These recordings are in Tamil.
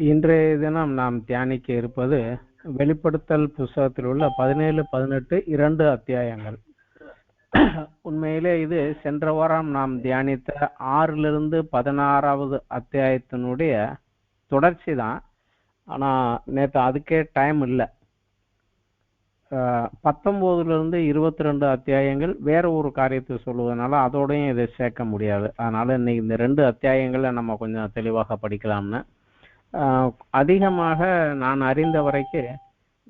இன்றைய தினம் நாம் தியானிக்க இருப்பது வெளிப்படுத்தல் புஸ்தகத்தில் உள்ள 17, 18 2 அத்தியாயங்கள். உண்மையிலே இது சென்ற வாரம் நாம் தியானித்த 6லிருந்து 16வது அத்தியாயத்தினுடைய தொடர்ச்சி தான். ஆனா நேற்று அதுக்கே டைம் இல்லை. 19லிருந்து 22 அத்தியாயங்கள் வேற ஒரு காரியத்தை சொல்லுவதனால அதோடையும் இதை சேர்க்க முடியாது. அதனால இன்னைக்கு இந்த 2 அத்தியாயங்களை நம்ம கொஞ்சம் தெளிவாக படிக்கலாம்னு. அதிகமாக நான் அறிந்த வரைக்கும்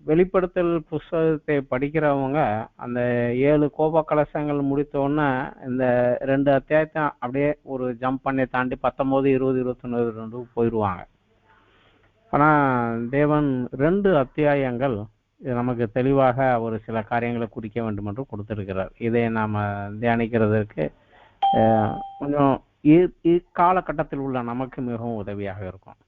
வெளிப்படுத்தல் புஸ்தகத்தை படிக்கிறவங்க அந்த 7 கோப கலசங்கள் முடித்தோடனே இந்த 2 அத்தியாயத்தை அப்படியே ஒரு ஜம்ப் பண்ணி தாண்டி 19, 20, 21 போயிடுவாங்க. ஆனா தேவன் 2 அத்தியாயங்கள் நமக்கு தெளிவாக ஒரு சில காரியங்களை குறிக்க வேண்டும் என்று கொடுத்திருக்கிறார். இதை நாம தியானிக்கிறதுக்கு கொஞ்சம் இக்காலகட்டத்தில் உள்ள நமக்கு மிகவும் உதவியாக இருக்கும்.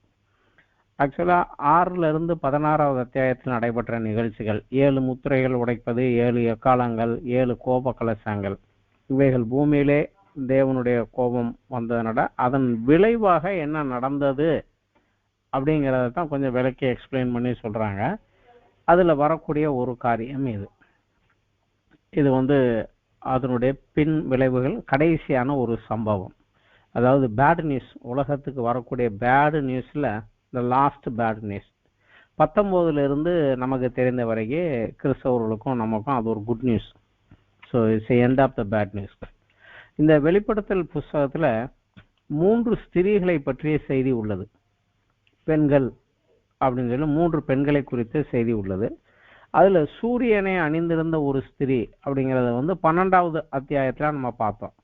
ஆக்சுவலா 6லிருந்து 16வது அத்தியாயத்தில் நடைபெற்ற நிகழ்ச்சிகள் 7 முத்திரைகள் உடைப்பது, 7 எக்காலங்கள், 7 கோப கலசங்கள், இவைகள் பூமியிலே தேவனுடைய கோபம் வந்ததனட அதன் விளைவாக என்ன நடந்தது அப்படிங்கிறத தான் கொஞ்சம் விளக்கி எக்ஸ்பிளைன் பண்ணி சொல்றாங்க. அதுல வரக்கூடிய ஒரு காரியம் இது அதனுடைய பின் விளைவுகள், கடைசியான ஒரு சம்பவம். அதாவது பேட் நியூஸ், உலகத்துக்கு வரக்கூடிய பேட் நியூஸ்ல the last bad news. 19லிருந்து நமக்கு தெரிந்த வரைக்கும் கிறிஸ்தவர்களுக்கும் நமக்கும் அது ஒரு good news. So it's end of the bad news. இந்த வெளிப்படுத்தல் புஸ்தகத்துல 3 ஸ்திரீகளை பற்றிய செய்தி உள்ளது. பெண்கள் அப்படின்னு சொல்லி 3 பெண்களை குறித்த செய்தி உள்ளது. அதுல சூரியனை அணிந்திருந்த ஒரு ஸ்திரீ அப்படிங்கறத 12வது அத்தியாயத்துல நம்ம பார்த்தோம்.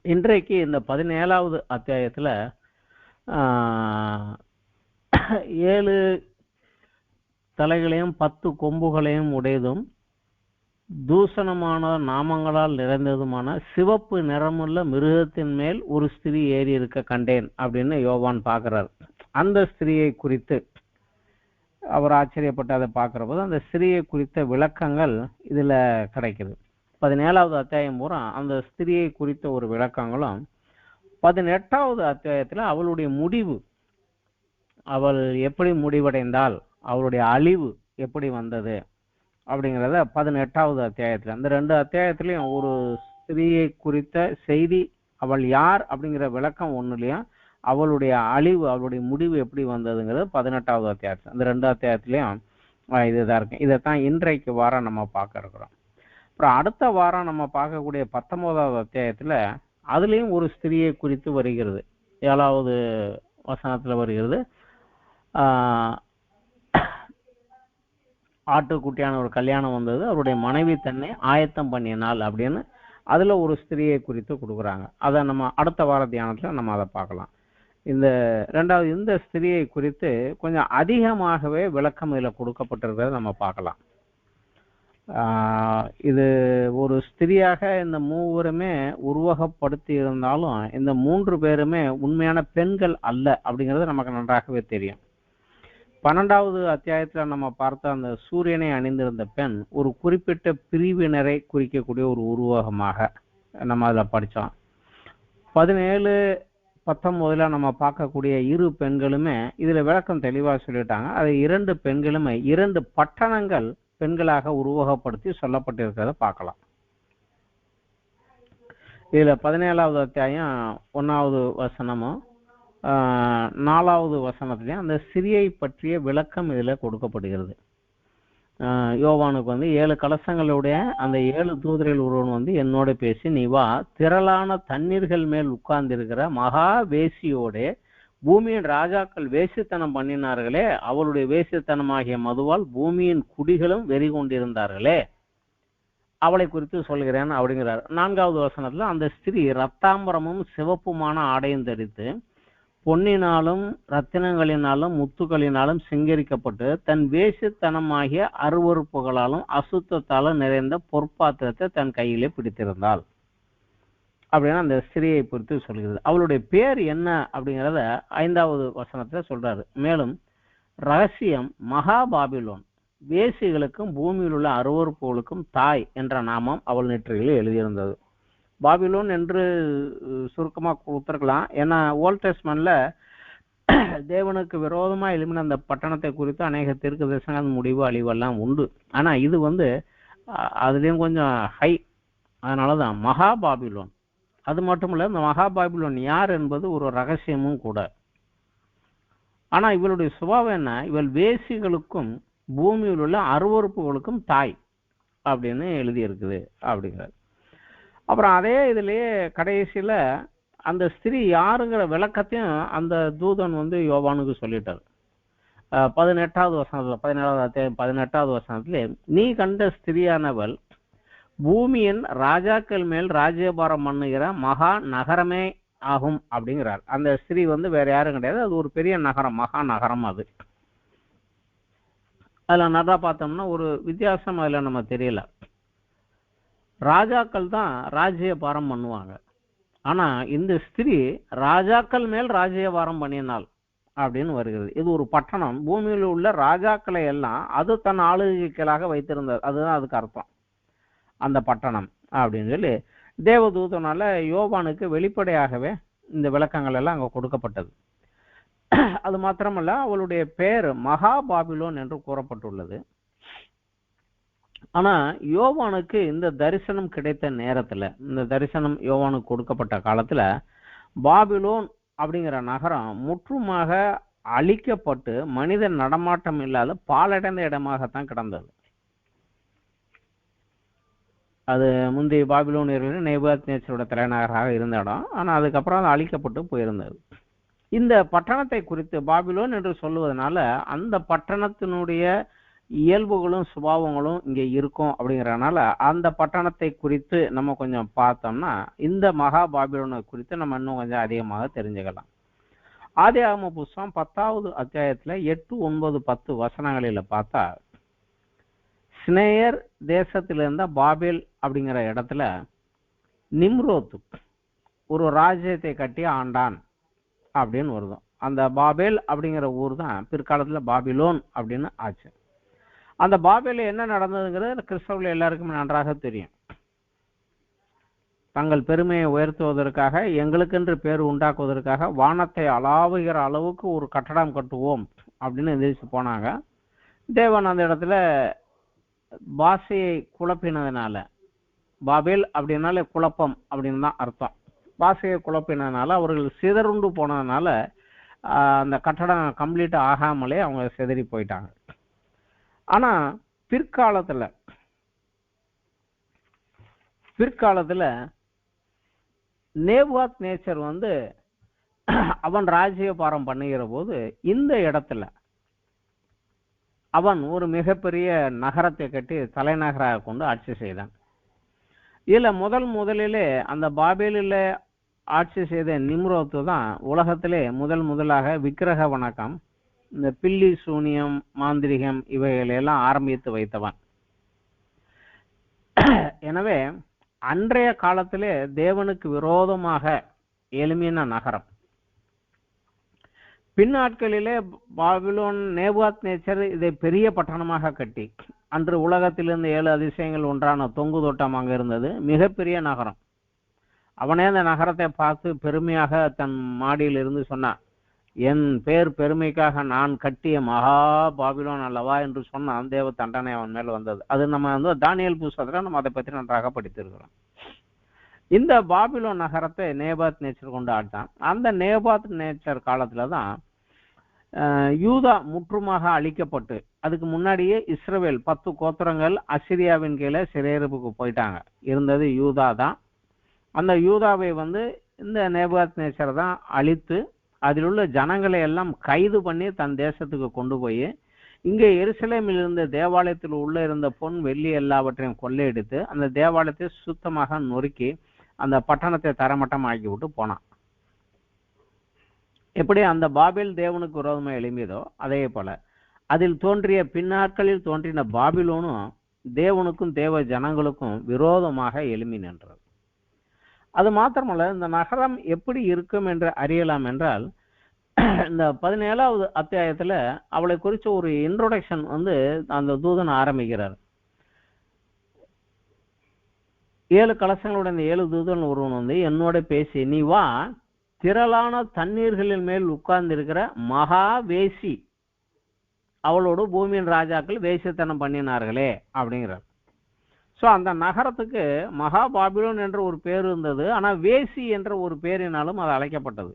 இன்றைக்கு இந்த 17வது அத்தியாயத்துல 7 தலைகளையும் 10 கொம்புகளையும் உடையதும் தூஷணமான நாமங்களால் நிறைந்ததுமான சிவப்பு நிறமுள்ள மிருகத்தின் மேல் ஒரு ஸ்திரீ ஏறி இருக்க கண்டேன் அப்படின்னு யோவான் பார்க்கிறார். அந்த ஸ்திரீயை குறித்து அவர் ஆச்சரியப்பட்டு அதை பார்க்கிற போது அந்த ஸ்திரீயை குறித்த விளக்கங்கள் இதுல கிடைக்குது. 17வது அத்தியாயம் பூரா அந்த ஸ்திரீயை குறித்த ஒரு விளக்கங்களும், 18வது அத்தியாயத்துல அவளுடைய முடிவு, அவள் எப்படி முடிவடைந்தால், அவளுடைய அழிவு எப்படி வந்தது அப்படிங்கிறத 18வது அத்தியாயத்துல, அந்த 2 அத்தியாயத்திலையும் ஒரு ஸ்திரீயை குறித்த செய்தி, அவள் யார் அப்படிங்கிற விளக்கம் ஒண்ணுலையும், அவளுடைய அழிவு, அவளுடைய முடிவு எப்படி வந்ததுங்கிறது 18வது அத்தியாயத்துல, அந்த 2 அத்தியாயத்திலையும் இதுதான் இருக்கு. இதைத்தான் இன்றைக்கு வாரம் நம்ம பார்க்க இருக்கிறோம். அப்புறம் அடுத்த வாரம் நம்ம பார்க்கக்கூடிய 19வது அத்தியாயத்துல அதுலயும் ஒரு ஸ்திரீயை குறித்து வருகிறது. 7வது வசனத்துல வருகிறது. ஆட்டுக்குட்டியான ஒரு கல்யாணம் வந்தது, அவருடைய மனைவி தன்னை ஆயத்தம் பண்ணினாள் அப்படின்னு அதுல ஒரு ஸ்திரீயை குறித்து கொடுக்குறாங்க. அதை நம்ம அடுத்த வார தியானத்துல நம்ம அதை பார்க்கலாம். இந்த ஸ்திரீயை குறித்து கொஞ்சம் அதிகமாகவே விளக்கம் இதுல கொடுக்கப்பட்டிருக்கிறத நம்ம பார்க்கலாம். இது ஒரு ஸ்திரியாக இந்த 3 உருவகப்படுத்தி இருந்தாலும் இந்த 3 பேருமே உண்மையான பெண்கள் அல்ல அப்படிங்கிறது நமக்கு நன்றாகவே தெரியும். 12வது அத்தியாயத்துல நம்ம பார்த்த அந்த சூரியனை அணிந்திருந்த பெண் ஒரு குறிப்பிட்ட பிரிவினரை குறிக்கக்கூடிய ஒரு உருவகமாக நம்ம அதுல படிச்சோம். 17, 19 நம்ம பார்க்கக்கூடிய 2 பெண்களுமே இதுல விளக்கம் தெளிவா சொல்லிட்டாங்க. அது 2 பெண்களுமே 2 பட்டணங்கள் பெண்களாக உருவகப்படுத்தி சொல்லப்பட்டிருக்கிறத பார்க்கலாம். இதுல 17வது அத்தியாயம் 1வது வசனமும் 4வது வசனத்திலையும் அந்த ஸ்திரீயை பற்றிய விளக்கம் இதுல கொடுக்கப்படுகிறது. யோவானுக்கு 7 கலசங்களுடைய அந்த 7 தூதரில் ஒருவன் என்னோட பேசி, நீ வா, திரளான தண்ணீர்கள் மேல் உட்கார்ந்திருக்கிற மகா வேசியோட பூமியின் ராஜாக்கள் வேசித்தனம் பண்ணினார்களே, அவளுடைய வேசித்தனமாகிய மதுவால் பூமியின் குடிகளும் வெறி கொண்டிருந்தார்களே, அவளை குறித்து சொல்கிறேன் அப்படிங்கிறார். 4வது வசனத்துல அந்த ஸ்திரீ ரத்தாம்பரமும் சிவப்புமான ஆடையும் தரித்து பொன்னினாலும் ரத்தினங்களினாலும் முத்துக்களினாலும் சிங்கரிக்கப்பட்டு தன் வேசித்தனமாகிய அருவறுப்புகளாலும் அசுத்தத்தாலும் நிறைந்த பொற்பாத்திரத்தை தன் கையிலே பிடித்திருந்தாள் அப்படின்னு அந்த ஸ்திரீயை குறித்து சொல்கிறது. அவளுடைய பேர் என்ன அப்படிங்கிறத 5வது வசனத்துல சொல்றாரு. மேலும் ரகசியம் மகா பாபிலோன், வேசிகளுக்கும் பூமியில் உள்ள அருவறுப்புகளுக்கும் தாய் என்ற நாமம் அவள் நெற்றியில் எழுதியிருந்தது. பாபிலோன் என்று சுருக்கமா கொடுத்துருக்கலாம். ஏன்னா ஓல்ட் டெஸ்ட்மென்ட்ல தேவனுக்கு விரோதமா எழுப்பின அந்த பட்டணத்தை குறித்து அநேக தீர்க்க தரிசனங்கள் முடிவு அழிவெல்லாம் உண்டு. ஆனா இது அதுலயும் கொஞ்சம் ஹை. அதனாலதான் மகா பாபிலோன். அது மட்டும் இல்ல, இந்த மகா பாபிலோன் யார் என்பது ஒரு ரகசியமும் கூட. ஆனா இவளுடைய சுபாவம் என்ன? இவள் வேசிகளுக்கும் பூமியில் உள்ள அருவறுப்புகளுக்கும் தாய் அப்படின்னு எழுதி இருக்குது அப்படிங்கிறது. அப்புறம் அதே இதுலயே கடைசியில அந்த ஸ்திரீ யாருங்கிற விளக்கத்தையும் அந்த தூதன் யோவானுக்கு சொல்லிட்டார். 18வது வசனத்துல 18வது வசனத்திலே, நீ கண்ட ஸ்திரியானவள் பூமியின் ராஜாக்கள் மேல் ராஜ்யபாரம் பண்ணுகிற மகா நகரமே ஆகும் அப்படிங்கிறார். அந்த ஸ்திரீ வேற யாரும் கிடையாது, அது ஒரு பெரிய நகரம், மகா நகரம். அது அதுல நல்லா பார்த்தோம்னா ஒரு வித்தியாசம் அதுல நம்ம தெரியல. ராஜாக்கள் தான் ராஜ்யபாரம் பண்ணுவாங்க. ஆனா இந்த ஸ்திரீ ராஜாக்கள் மேல் ராஜ்யபாரம் பண்ணினாள் அப்படின்னு வருகிறது. இது ஒரு பட்டணம், பூமியில் உள்ள ராஜாக்களை எல்லாம் அது தன் ஆளுகைகளாக வைத்திருந்தது. அதுதான் அதுக்கு அர்த்தம், அந்த பட்டணம் அப்படின்னு சொல்லி தேவதூதனால யோவானுக்கு வெளிப்படையாகவே இந்த விளக்கங்கள் எல்லாம் அங்க கொடுக்கப்பட்டது. அது மாத்திரமல்ல, அவளுடைய பெயர் மகா பாபிலோன் என்று கூறப்பட்டுள்ளது. ஆனா யோவானுக்கு இந்த தரிசனம் கிடைத்த நேரத்துல, இந்த தரிசனம் யோவானுக்கு கொடுக்கப்பட்ட காலத்துல, பாபிலோன் அப்படிங்கிற நகரம் முற்றுமாக அழிக்கப்பட்டு மனித நடமாட்டம் இல்லாத பாலடைந்த இடமாகத்தான் கிடந்தது. அது முந்தைய பாபிலோனியர்கள் நேபுகாத்நேச்சரோட தலைநகராக இருந்த இடம். ஆனா அதுக்கப்புறம் அது அழிக்கப்பட்டு போயிருந்தது. இந்த பட்டணத்தை குறித்து பாபிலோன் என்று சொல்லுவதனால அந்த பட்டணத்தினுடைய இயல்புகளும் சுபாவங்களும் இங்க இருக்கும் அப்படிங்கறதுனால அந்த பட்டணத்தை குறித்து நம்ம கொஞ்சம் பார்த்தோம்னா இந்த மகா பாபிலோனை குறித்து நம்ம இன்னும் கொஞ்சம் அதிகமாக தெரிஞ்சுக்கலாம். ஆதியாகம புஸ்தகம் 10வது அத்தியாயத்துல 8, 9, 10 வசனங்களில பார்த்தா, சினேயர் தேசத்துல இருந்த பாபேல் அப்படிங்கிற இடத்துல நிம்ரோத் ஒரு ராஜ்யத்தை கட்டி ஆண்டான் அப்படின்னு வருது. அந்த பாபேல் அப்படிங்கிற ஊர் தான் பிற்காலத்துல பாபிலோன் அப்படின்னு ஆச்சு. அந்த பாபேல என்ன நடந்ததுங்கிறது கிறிஸ்தவர்கள் எல்லாருக்கும் நன்றாக தெரியும். தங்கள் பெருமையை உயர்த்துவதற்காக, எங்களுக்கென்று பேர் உண்டாக்குவதற்காக வானத்தை அளாவுகிற அளவுக்கு ஒரு கட்டடம் கட்டுவோம் அப்படின்னு எதிர்த்து போனாங்க. தேவன் அந்த இடத்துல பாஷையை குழப்பினதுனால, பாபேல் அப்படின்னாலே குழப்பம் அப்படின்னு தான் அர்த்தம், பாஷையை குழப்பினதுனால அவர்கள் சிதறுண்டு போனதுனால அந்த கட்டடம் கம்ப்ளீட் ஆகாமலே அவங்க சிதறி போயிட்டாங்க. ஆனா பிற்காலத்துல நேபுகாத்நேச்சர் அவன் ராஜ்யபாரம் பண்ணுகிற போது இந்த இடத்துல அவன் ஒரு மிகப்பெரிய நகரத்தை கட்டி தலைநகராக கொண்டு ஆட்சி செய்தான். இதுல முதலிலே அந்த பாபேலில் ஆட்சி செய்த நிம்ரோத்து தான் உலகத்திலே முதலாக விக்கிரக வணக்கம், இந்த பில்லி சூனியம், மாந்திரிகம் இவைகளெல்லாம் ஆரம்பித்து வைத்தவன். எனவே அன்றைய காலத்திலே தேவனுக்கு விரோதமாக எழும்பின நகரம். பின்னாட்களிலே பாபிலோன் நேபுகாத்நேச்சர் இதை பெரிய பட்டணமாக கட்டி, அன்று உலகத்திலிருந்து 7 அதிசயங்கள் ஒன்றான தொங்கு தோட்டம் அங்க இருந்தது, மிகப்பெரிய நகரம். அவனே அந்த நகரத்தை பார்த்து பெருமையாக தன் மாடியில் இருந்து சொன்னான், என் பேர் பெருமைக்காக நான் கட்டிய மகா பாபிலோன் அல்லவா என்று சொன்னான். தேவ தண்டனை அவன் மேல் வந்தது. அது நம்ம தானியேல் புஸ்தகத்துல நம்ம அதை பற்றி நன்றாக படித்திருக்கிறோம். இந்த பாபிலோன் நகரத்தை நேபுகாத்நேச்சர் கொண்டு ஆட்டான். அந்த நேபுகாத்நேச்சர் காலத்துலதான் யூதா முற்றுமாக அழிக்கப்பட்டு, அதுக்கு முன்னாடியே இஸ்ரவேல் 10 கோத்திரங்கள் அசிரியாவின் கீழே சிறையிருப்புக்கு போயிட்டாங்க. இருந்தது யூதா தான். அந்த யூதாவை இந்த நேபுகாத்நேச்சர் தான் அழித்து அதில் உள்ள ஜனங்களை எல்லாம் கைது பண்ணி தன் தேசத்துக்கு கொண்டு போய் இங்கே எருசலேமில் இருந்த தேவாலயத்தில் உள்ள இருந்த பொன் வெள்ளி எல்லாவற்றையும் கொள்ளையடித்து அந்த தேவாலயத்தை சுத்தமாக நொறுக்கி அந்த பட்டணத்தை தரமட்டம் ஆக்கி விட்டு போனான். எப்படி அந்த பாபேல் தேவனுக்கு விரோதமாக எழும்பியதோ அதே போல அதில் தோன்றிய பின்னாட்களில் தோன்றின பாபிலோனும் தேவனுக்கும் தேவ ஜனங்களுக்கும் விரோதமாக எழும்பி நின்றது. அது மாத்திரமல்ல, இந்த நகரம் எப்படி இருக்கும் என்று அறியலாம் என்றால், இந்த 17வது அத்தியாயத்துல அவளை குறித்த ஒரு இன்ட்ரோடக்ஷன் அந்த தூதன் ஆரம்பிக்கிறார். 7 கலசங்களுடைய இந்த 7 தூதன் ஒருவன் என்னோட பேசி, நீ வா, திரளான தண்ணீர்களின் மேல் உட்கார்ந்து இருக்கிற மகா வேசி, அவளோடு பூமியின் ராஜாக்கள் வேசித்தனம் பண்ணினார்களே அப்படிங்கிறார். ஸோ அந்த நகரத்துக்கு மகா பாபிலோன் என்ற ஒரு பேர் இருந்தது, ஆனால் வேசி என்ற ஒரு பேரினாலும் அது அழைக்கப்பட்டது.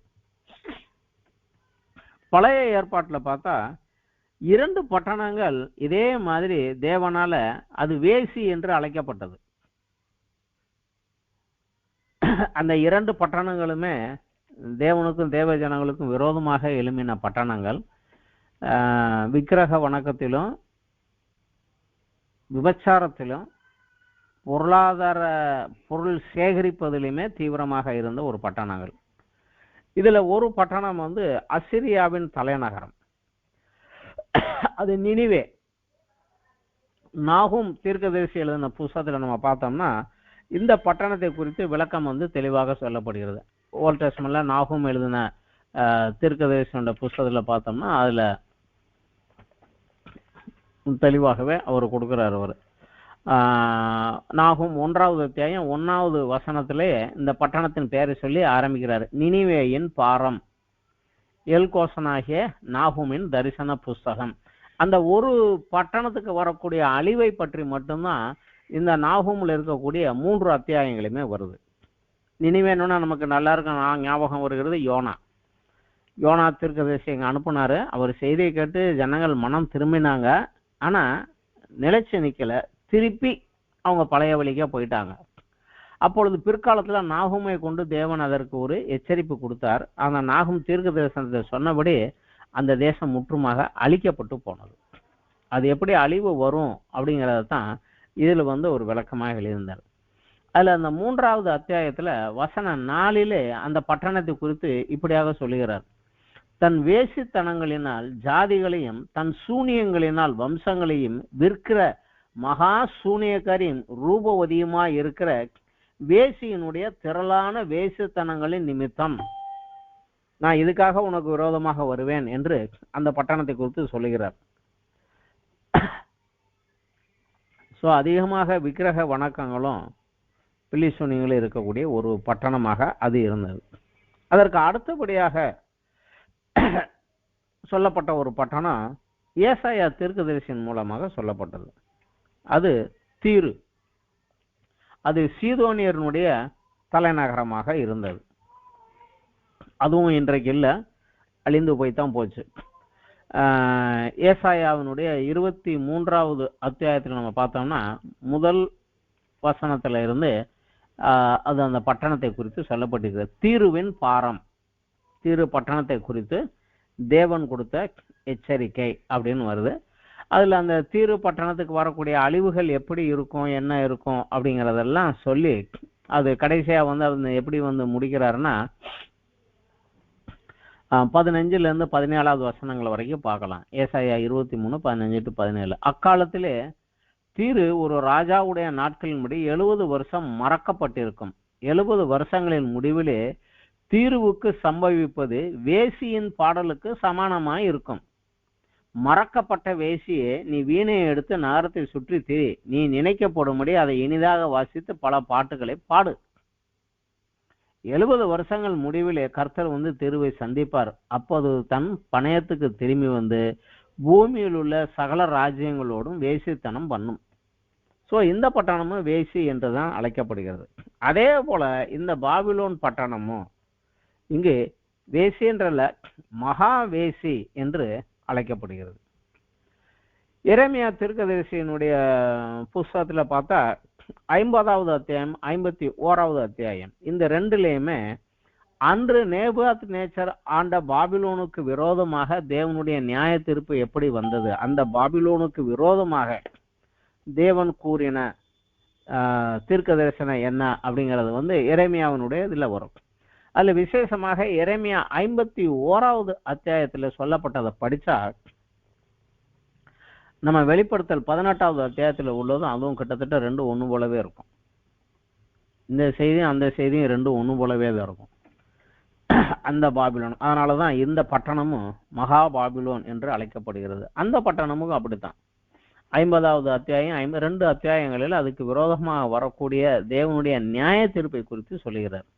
பழைய ஏற்பாட்டில் பார்த்தா 2 பட்டணங்கள் இதே மாதிரி தேவனால அது வேசி என்று அழைக்கப்பட்டது. அந்த 2 பட்டணங்களுமே தேவனுக்கும் தேவ ஜனங்களுக்கும் விரோதமாக எழும்பின பட்டணங்கள். விக்கிரக வணக்கத்திலும் விபச்சாரத்திலும் பொருளாதார பொருள் சேகரிப்பதிலுமே தீவிரமாக இருந்த ஒரு பட்டணங்கள். இதுல ஒரு பட்டணம் வந்து அசிரியாவின் தலைநகரம், அது நினிவே. நாகும் தீர்க்கதரிசி எழுதின புஸ்தகத்தில் நம்ம பார்த்தோம்னா இந்த பட்டணத்தை குறித்து விளக்கம் வந்து தெளிவாக சொல்லப்படுகிறது. ஓல்ட் டெஸ்டமென்ட்ல நாகும் எழுதின தீர்க்கதரிசியோட புஸ்தகத்தில் பார்த்தோம்னா அதுல தெளிவாகவே அவர் கொடுக்கிறார். அவர் நாகும் 1வது அத்தியாயம் 1வது வசனத்திலே இந்த பட்டணத்தின் பெயரை சொல்லி ஆரம்பிக்கிறார். நினிவேயின் பாரம், எல்கோசனாகிய நாகுமின் தரிசன புஸ்தகம். அந்த ஒரு பட்டணத்துக்கு வரக்கூடிய அழிவை பற்றி மட்டும்தான் இந்த நாகூமில் இருக்கக்கூடிய 3 அத்தியாயங்களுமே வருது. நினிவேன்னா நமக்கு நல்லா இருக்கும் ஞாபகம் வருகிறது யோனா தீர்க்கதரிசி எங்க அனுப்புனாரு. அவர் செய்தியை கேட்டு ஜனங்கள் மனம் திரும்பினாங்க, ஆனா நிலைச்சு நிக்கல, திருப்பி அவங்க பழைய வழிக்கே போயிட்டாங்க. அப்பொழுது பிற்காலத்துல நாகூமை கொண்டு தேவன் அதற்கு ஒரு எச்சரிப்பு கொடுத்தார். அந்த நாகும் தீர்க்க தரிசனத்தை சொன்னபடி அந்த தேசம் முற்றுமாக அழிக்கப்பட்டு போனது. அது எப்படி அழிவு வரும் அப்படிங்கிறத தான் இதுல வந்து ஒரு விளக்கமாக எழுதியிருந்தார். அதுல அந்த 3வது அத்தியாயத்துல வசனம் 4 அந்த பட்டணத்தை குறித்து இப்படியாக சொல்லுகிறார். தன் வேசித்தனங்களினால் ஜாதிகளையும் தன் சூனியங்களினால் வம்சங்களையும் விற்கிற மகா சூனியக்காரின் ரூபவதியுமாய் இருக்கிற வேசியினுடைய திரளான வேசித்தனங்களின் நிமித்தம் நான் இதுக்காக உனக்கு விரோதமாக வருவேன் என்று அந்த பட்டணத்தை குறித்து சொல்லுகிறார். ஸோ அதிகமாக விக்கிரக வணக்கங்களும் பில்லிசூனியங்களும் இருக்கக்கூடிய ஒரு பட்டணமாக அது இருந்தது. அதற்கு அடுத்தபடியாக சொல்லப்பட்ட ஒரு பட்டணம் ஏசாயா தீர்க்கதரிசியின் மூலமாக சொல்லப்பட்டது. அது தீரு. அது சீதோனியர்களுடைய தலைநகரமாக இருந்தது. அதுவும் இன்றைக்கு இல்லை, அழிந்து போய்தான் போச்சு. ஏசாயாவினுடைய 23வது அத்தியாயத்தில் நம்ம பார்த்தோம்னா முதல் வசனத்துல இருந்து அது அந்த பட்டணத்தை குறித்து சொல்லப்பட்டிருக்கிறது. தீருவின் பாரம், தீரு பட்டணத்தை குறித்து தேவன் கொடுத்த எச்சரிக்கை அப்படின்னு வருது. அதுல அந்த தீரு பட்டணத்துக்கு வரக்கூடிய அழிவுகள் எப்படி இருக்கும், என்ன இருக்கும் அப்படிங்கிறதெல்லாம் சொல்லி அது கடைசியா வந்து அது எப்படி வந்து முடிக்கிறாருன்னா 15 17 வசனங்கள் வரைக்கும் பார்க்கலாம். ஏசாயா 23 15-17. அக்காலத்திலே தீரு ஒரு ராஜாவுடைய நாட்களின்படி 70 வருஷம் மறக்கப்பட்டிருக்கும். 70 வருஷங்களின் முடிவிலே தீருவுக்கு சம்பவிப்பது வேசியின் பாடலுக்கு சமானமாய் இருக்கும். மறக்கப்பட்ட வேசியே, நீ வீணையை எடுத்து நகரத்தை சுற்றி திரி, நீ நினைக்கப்படும்படி அதை இனிதாக வாசித்து பல பாட்டுகளை பாடு. 70 வருஷங்கள் முடிவிலே கர்த்தர் வந்து தீருவை சந்திப்பார். அப்போது தன் பணயத்துக்கு திரும்பி வந்து பூமியில் உள்ள சகல ராஜ்யங்களோடும் வேசித்தனம் பண்ணும். ஸோ இந்த பட்டணமும் வேசி என்றுதான் அழைக்கப்படுகிறது. அதே போல இந்த பாபிலோன் பட்டணமும் இங்கு வேசி என்றல்ல, மகா வேசி என்று அழைக்கப்படுகிறது. எரேமியா தீர்க்கதரிசியினுடைய புஸ்தகத்துல பார்த்தா 50வது அத்தியாயம் 51வது அத்தியாயம் இந்த 2லயுமே அன்று நேபுகாத் நேச்சர் ஆண்ட பாபிலோனுக்கு விரோதமாக தேவனுடைய நியாய தீர்ப்பு எப்படி வந்தது, அந்த பாபிலோனுக்கு விரோதமாக தேவன் கூறின தீர்க்க தரிசனம் என்ன அப்படிங்கிறது வந்து எரேமியாவினுடைய இதுல வரும். அதுல விசேஷமாக எரேமியா 51வது அத்தியாயத்துல சொல்லப்பட்டதை படிச்சா நம்ம வெளிப்படுத்தல் 18வது அத்தியாயத்துல உள்ளதும் அதுவும் கிட்டத்தட்ட 2 ஒண்ணு போலவே இருக்கும். இந்த செய்தியும் அந்த செய்தியும் 2 ஒண்ணு போலவே தான் இருக்கும். அந்த பாபிலோன், அதனாலதான் இந்த பட்டணமும் மகா பாபிலோன் என்று அழைக்கப்படுகிறது. அந்த பட்டணமும் அப்படித்தான் 50வது அத்தியாயம் 2 அத்தியாயங்களில் அதுக்கு விரோதமாக வரக்கூடிய தேவனுடைய நியாய தீர்ப்பை குறித்து சொல்லுகிறார்.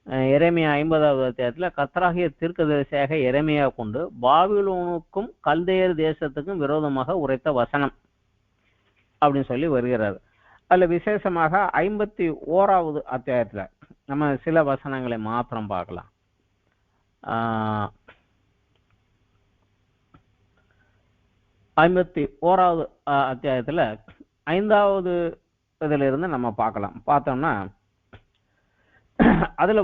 எரேமியா 50வது அத்தியாயத்துல கர்த்தராகிய தீர்க்கதரிசியாக எரேமியா கொண்டு பாபிலோனுக்கும் கல்தேயர் தேசத்துக்கும் விரோதமாக உரைத்த வசனம் அப்படின்னு சொல்லி வருகிறார். அதுல விசேஷமாக 51வது அத்தியாயத்துல நம்ம சில வசனங்களை மாத்திரம் பார்க்கலாம். 51வது அத்தியாயத்துல 5வது இதுல இருந்து நம்ம பார்க்கலாம். பார்த்தோம்னா அதுல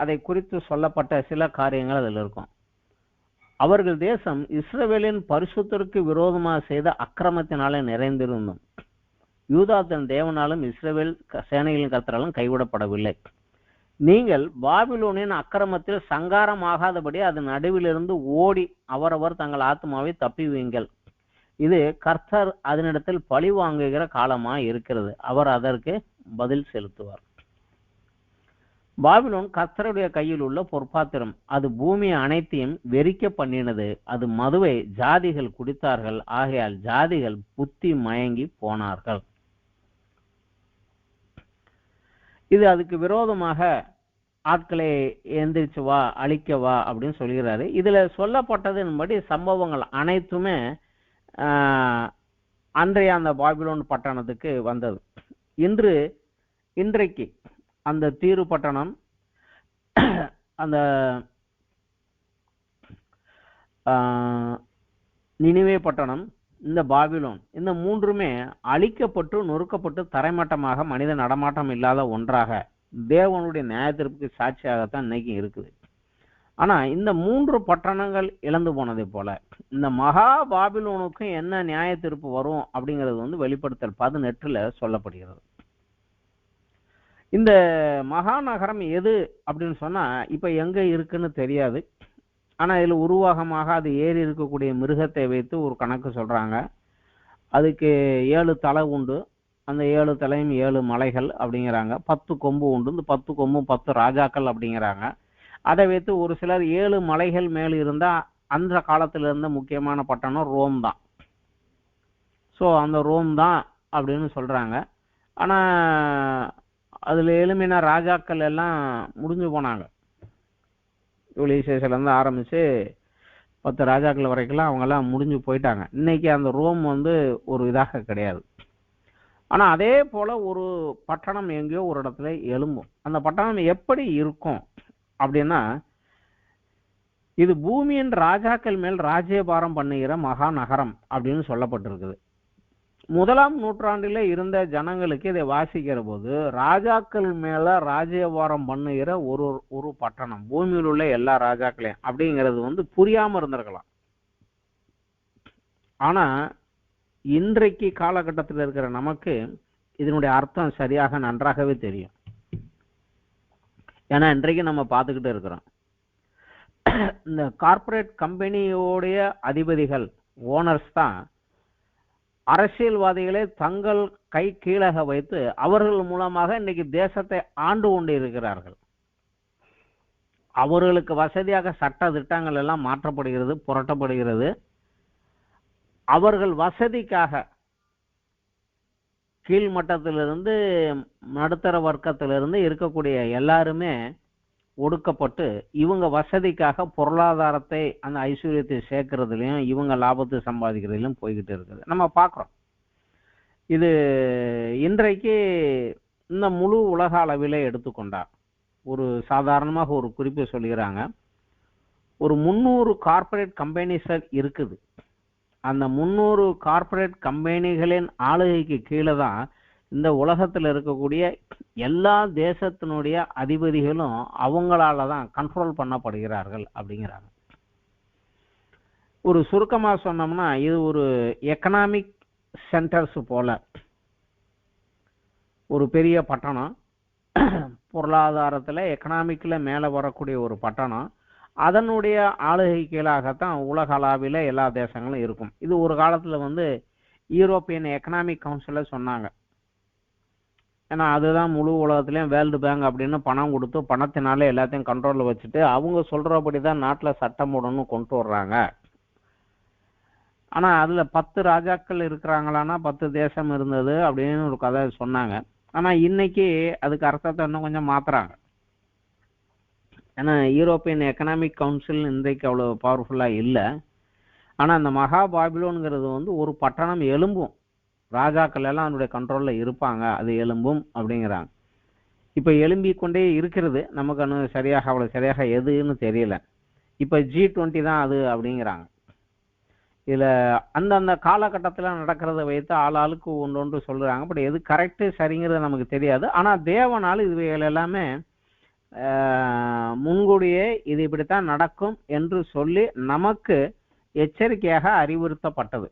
அதை குறித்து சொல்லப்பட்ட சில காரியங்கள் அதுல இருக்கும். அவர்கள் தேசம் இஸ்ரவேலின் பரிசுத்தருக்கு விரோதமாக செய்த அக்கிரமத்தினாலே நிறைந்திருந்தும் யூதா தன் தேவனாலும் இஸ்ரவேல் சேனைகளின் கர்த்தராலும் கைவிடப்படவில்லை. நீங்கள் பாபிலோனின் அக்கிரமத்தில் சங்காரமாகாதபடி அதன் நடுவிலிருந்து ஓடி அவரவர் தங்கள் ஆத்மாவை தப்பிவீங்கள். இது கர்த்தர் அதனிடத்தில் பழி வாங்குகிற காலமா இருக்கிறது. அவர் அதற்கு பதில் செலுத்துவார். பாபிலோன் கர்த்தருடைய கையில் உள்ள பொற்பாத்திரம். அது பூமி அனைத்தையும் வெறிக்க பண்ணினது. அது மதுவை ஜாதிகள் குடித்தார்கள். ஆகையால் ஜாதிகள் புத்தி மயங்கி போனார்கள். இது அதுக்கு விரோதமாக ஆட்களை எந்திரிச்சு வா, அழிக்கவா அப்படின்னு சொல்கிறாரு. இதுல சொல்லப்பட்டதின்படி சம்பவங்கள் அனைத்துமே அன்றைய அந்த பாபிலோன் பட்டணத்துக்கு வந்தது. இன்றைக்கு அந்த தீரு பட்டணம், அந்த நினிவே பட்டணம், இந்த பாபிலோன், இந்த மூன்றுமே அழிக்கப்பட்டு நொறுக்கப்பட்டு தரைமட்டமாக மனித நடமாட்டம் இல்லாத ஒன்றாக தேவனுடைய நியாயத்திற்கு சாட்சியாகத்தான் இன்னைக்கு இருக்குது. ஆனா இந்த 3 பட்டணங்கள் இழந்து போனதை போல இந்த மகா பாபிலோனுக்கும் என்ன நியாய தீர்ப்பு வரும் அப்படிங்கிறது வெளிப்படுத்தல் 18ல சொல்லப்படுகிறது. இந்த மகாநகரம் எது அப்படின்னு சொன்னா இப்ப எங்க இருக்குன்னு தெரியாது. ஆனா இதுல உருவாகமாக அது ஏறி இருக்கக்கூடிய மிருகத்தை வைத்து ஒரு கணக்கு சொல்றாங்க. அதுக்கு 7 தலை உண்டு. அந்த 7 தலையும் 7 மலைகள் அப்படிங்கிறாங்க. 10 கொம்பு உண்டு. இந்த 10 கொம்பும் 10 ராஜாக்கள் அப்படிங்கிறாங்க. அதை வைத்து ஒரு சிலர் 7 மலைகள் மேல் இருந்தா அந்த காலத்துல இருந்த முக்கியமான பட்டணம் ரோம் தான். ஸோ அந்த ரோம் தான் அப்படின்னு சொல்றாங்க. ஆனா அதுல எளிமையான ராஜாக்கள் எல்லாம் முடிஞ்சு போனாங்க. யூலியஸ்ல இருந்து ஆரம்பிச்சு 10 ராஜாக்கள் வரைக்கும் அவங்க எல்லாம் முடிஞ்சு போயிட்டாங்க. இன்னைக்கு அந்த ரோம் ஒரு இதாக கிடையாது. ஆனா அதே போல ஒரு பட்டணம் எங்கேயோ ஒரு இடத்துல எழும்பும். அந்த பட்டணம் எப்படி இருக்கும் அப்படின்னா, இது பூமியின் ராஜாக்கள் மேல் ராஜ்யபாரம் பண்ணுகிற மகா நகரம் அப்படின்னு சொல்லப்பட்டிருக்குது. 1ஆம் நூற்றாண்டில இருந்த ஜனங்களுக்கு இதை வாசிக்கிற போது ராஜாக்கள் மேல ராஜ்யபாரம் பண்ணுகிற ஒரு பட்டணம், பூமியில் உள்ள எல்லா ராஜாக்களையும் அப்படிங்கிறது புரியாம இருந்திருக்கலாம். ஆனா இன்றைக்கு காலகட்டத்தில் இருக்கிற நமக்கு இதனுடைய அர்த்தம் சரியாக நன்றாகவே தெரியும். ஏன்னா இன்றைக்கு நம்ம பார்த்துக்கிட்டு இருக்கிறோம். இந்த கார்ப்பரேட் கம்பெனியோடைய அதிபதிகள், ஓனர்ஸ் தான் அரசியல்வாதிகளை தங்கள் கை கீழாக வைத்து அவர்கள் மூலமாக இன்னைக்கு தேசத்தை ஆண்டு கொண்டு இருக்கிறார்கள். அவர்களுக்கு வசதியாக சட்ட திட்டங்கள் எல்லாம் மாற்றப்படுகிறது, புரட்டப்படுகிறது. அவர்கள் வசதிக்காக கீழ்மட்டத்திலிருந்து நடுத்தர வர்க்கத்திலிருந்து இருக்கக்கூடிய எல்லாருமே ஒடுக்கப்பட்டு இவங்க வசதிக்காக பொருளாதாரத்தை அந்த ஐஸ்வர்யத்தை சேர்க்கறதுலையும் இவங்க லாபத்தை சம்பாதிக்கிறதுலையும் போய்கிட்டு இருக்குது. நம்ம பார்க்குறோம். இது இன்றைக்கு இந்த முழு உலக அளவிலே எடுத்துக்கொண்டா ஒரு சாதாரணமாக ஒரு குறிப்பு சொல்கிறாங்க. ஒரு 300 கார்ப்பரேட் கம்பெனிஸ் இருக்குது. அந்த 300 கார்ப்பரேட் கம்பெனிகளின் ஆளுகைக்கு கீழே தான் இந்த உலகத்தில் இருக்கக்கூடிய எல்லா தேசத்தினுடைய அதிபதிகளும் அவங்களால தான் கண்ட்ரோல் பண்ணப்படுகிறார்கள் அப்படிங்கிறாங்க. ஒரு சுருக்கமா சொன்னோம்னா இது ஒரு எக்கனாமிக் சென்டர்ஸ் போல ஒரு பெரிய பட்டணம், பொருளாதாரத்துல எக்கனாமிக்ல மேல வரக்கூடிய ஒரு பட்டணம். அதனுடைய ஆளுகை கீழாகத்தான் உலக அளவில் எல்லா தேசங்களும் இருக்கும். இது ஒரு காலத்துல யூரோப்பியன் எக்கனாமிக் கவுன்சில சொன்னாங்க. ஏன்னா அதுதான் முழு உலகத்திலையும் வேர்ல்டு பேங்க் அப்படின்னு பணம் கொடுத்து பணத்தினாலே எல்லாத்தையும் கண்ட்ரோல்ல வச்சுட்டு அவங்க சொல்றபடிதான் நாட்டில் சட்டம் போடணும்னு கொண்டு வர்றாங்க. ஆனா அதுல 10 ராஜாக்கள் இருக்கிறாங்களான்னா 10 தேசம் இருந்தது அப்படின்னு ஒரு கதை சொன்னாங்க. ஆனா இன்னைக்கு அதுக்கு அர்த்தத்தை இன்னும் கொஞ்சம் மாத்துறாங்க. ஏன்னா யூரோப்பியன் எக்கனாமிக் கவுன்சில் இன்றைக்கு அவ்வளோ பவர்ஃபுல்லாக இல்லை. ஆனால் அந்த மகா பாபிலோனுங்கிறது வந்து ஒரு பட்டணம் எழும்பும், ராஜாக்கள் எல்லாம் அதனுடைய கண்ட்ரோலில் இருப்பாங்க, அது எழும்பும் அப்படிங்கிறாங்க. இப்போ எழும்பிக்கொண்டே இருக்கிறது, நமக்கு இன்னும் சரியாக அவ்வளோ சரியாக எதுன்னு தெரியல. இப்போ G20 தான் அது அப்படிங்கிறாங்க. இதில் அந்தந்த காலகட்டத்தில் நடக்கிறத வைத்து ஆளுக்கு ஒன்று சொல்கிறாங்க. பட் எது கரெக்டு சரிங்கிறது நமக்கு தெரியாது. ஆனால் தேவனால் இதுவைகள் எல்லாமே முன்கூடியே இது இப்படித்தான் நடக்கும் என்று சொல்லி நமக்கு எச்சரிக்கையாக அறிவுறுத்தப்பட்டது.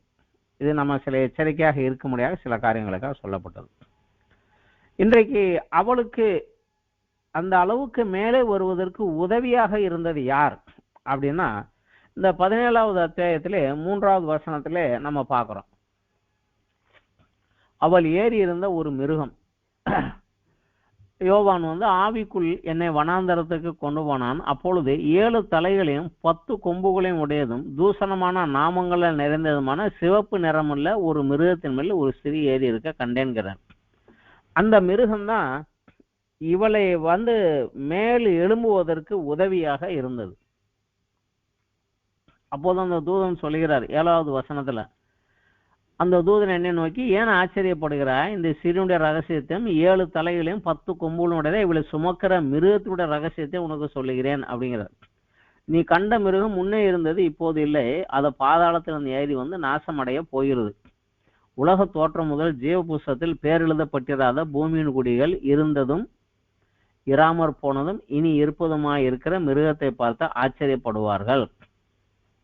இது நம்ம சில எச்சரிக்கையாக இருக்க முடியாத சில காரியங்களுக்காக சொல்லப்பட்டது. இன்றைக்கு அவளுக்கு அந்த அளவுக்கு மேலே வருவதற்கு உதவியாக இருந்தது யார் அப்படின்னா, இந்த 17வது அத்தியாயத்திலே 3வது வசனத்திலே நம்ம பார்க்கிறோம். அவள் ஏறி இருந்த ஒரு மிருகம். யோவான் வந்து ஆவிக்குள் என்னை வனாந்தரத்துக்கு கொண்டு போனான். அப்பொழுது 7 தலைகளையும் 10 கொம்புகளையும் உடையதும் தூசணமான நாமங்களை நிறைந்ததுமான சிவப்பு நிறமுள்ள ஒரு மிருகத்தின் மேல் ஒரு ஸ்திரீ ஏறி இருக்க கண்டேன்கிறார். அந்த மிருகம்தான் இவளை வந்து மேல் எழும்புவதற்கு உதவியாக இருந்தது. அப்போது அந்த தூதன் சொல்லுகிறார் 7வது வசனத்துல, அந்த தூதன் என்னை நோக்கி, ஏன் ஆச்சரியப்படுகிறாய்? இந்த சிறுனுடைய ரகசியத்தையும் 7 தலைகளையும் 10 கொம்புகளுடைய இவளை சுமக்கிற மிருகத்தினுடைய ரகசியத்தை உனக்கு சொல்லுகிறேன் அப்படிங்கிறார். நீ கண்ட மிருகம் முன்னே இருந்தது, இப்போது இல்லை. அதை பாதாளத்தில் ஏறி வந்து நாசமடைய போகிறது. உலக தோற்றம் முதல் ஜீவ புஸ்தகத்தில் பேரெழுதப்பட்டிராத பூமியின் குடிகள் இருந்ததும் இராமற் போனதும் இனி இருப்பதுமாய் இருக்கிற மிருகத்தை பார்த்து ஆச்சரியப்படுவார்கள்.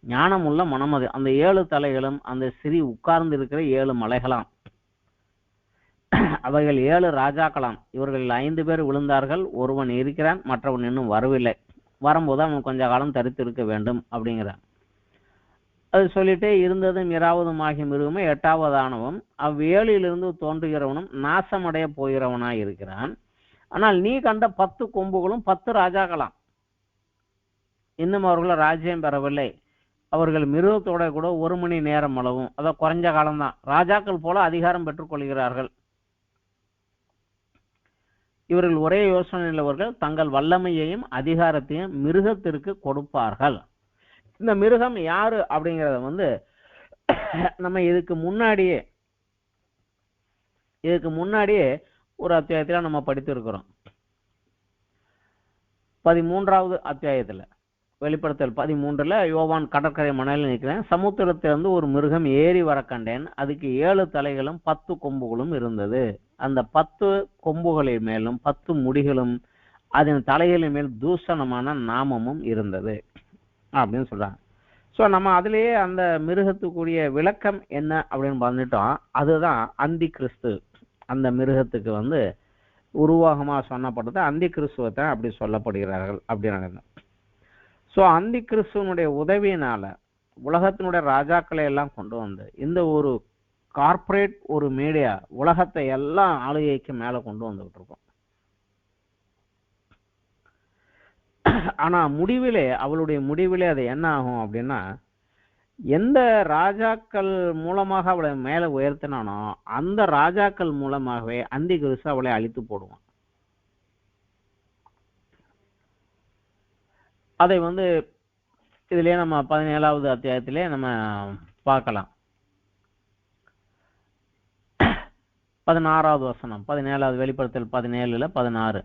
ஞானமுள்ள மனமது. அந்த 7 தலைகளும் அந்த சிறி உட்கார்ந்து இருக்கிற 7 மலைகளாம். அவைகள் 7 ராஜாக்களாம். இவர்கள் 5 பேர் விழுந்தார்கள், ஒருவன் இருக்கிறான், மற்றவன் இன்னும் வரவில்லை. வரும்போது அவன் கொஞ்ச காலம் தரித்து இருக்க வேண்டும் அப்படிங்கிறான். அது சொல்லிட்டே இருந்ததும் இராவதும் ஆகிய மிருகமே 8வதானவன் அவ்வேளிலிருந்து தோன்றுகிறவனும் நாசமடைய போகிறவனாய் இருக்கிறான். ஆனால் நீ கண்ட 10 கொம்புகளும் 10 ராஜாக்களாம். இன்னும் அவர்கள் ராஜ்யம் பெறவில்லை. அவர்கள் மிருகத்தோட கூட 1 மணி நேரம் அளவும், அதாவது குறைஞ்ச காலம்தான். ராஜாக்கள் போல அதிகாரம் பெற்றுக் கொள்கிறார்கள். இவர்கள் ஒரே யோசனை உள்ளவர்கள், தங்கள் வல்லமையையும் அதிகாரத்தையும் மிருகத்திற்கு கொடுப்பார்கள். இந்த மிருகம் யாரு அப்படிங்கிறத வந்து நம்ம இதுக்கு முன்னாடியே ஒரு அத்தியாயத்துல நம்ம படித்திருக்கிறோம். 13வது அத்தியாயத்துல, வெளிப்படுத்தல் 13ல யோவான் கடற்கரை மணலில் நிற்கிறேன். சமுத்திரத்திலிருந்து ஒரு மிருகம் ஏறி வர கண்டேன். அதுக்கு 7 தலைகளும் 10 கொம்புகளும் இருந்தது. அந்த 10 கொம்புகளின் மேலும் 10 முடிகளும் அதன் தலைகளின் மேல் தூஷணமான நாமமும் இருந்தது அப்படின்னு சொல்றாங்க. ஸோ நம்ம அதுலேயே அந்த மிருகத்துக்குரிய விளக்கம் என்ன அப்படின்னு பார்த்துட்டோம். அதுதான் அந்தி கிறிஸ்து. அந்த மிருகத்துக்கு வந்து உருவாகமாக சொன்னப்பட்டது அந்தி கிறிஸ்துவத்தை அப்படி சொல்லப்படுகிறார்கள் அப்படின்னாங்க. ஸோ அந்தி கிறிஸ்துவனுடைய உதவியினால உலகத்தினுடைய ராஜாக்களை எல்லாம் கொண்டு வந்து இந்த ஒரு கார்பரேட் ஒரு மீடியா உலகத்தை எல்லாம் ஆளுகைக்கு மேலே கொண்டு வந்துகிட்டு இருக்கோம். ஆனா அவளுடைய முடிவிலே அது என்ன ஆகும் அப்படின்னா, எந்த ராஜாக்கள் மூலமாக அவளை மேல உயர்த்தினானோ அந்த ராஜாக்கள் மூலமாகவே அந்தி கிறிஸ்து அவளை அழித்து போடுவான். அதை வந்து இதுலயே நம்ம 17வது அத்தியாயத்திலே நம்ம பார்க்கலாம். 16வது வசனம், 17வது வெளிப்படுத்தல் 17ல 16,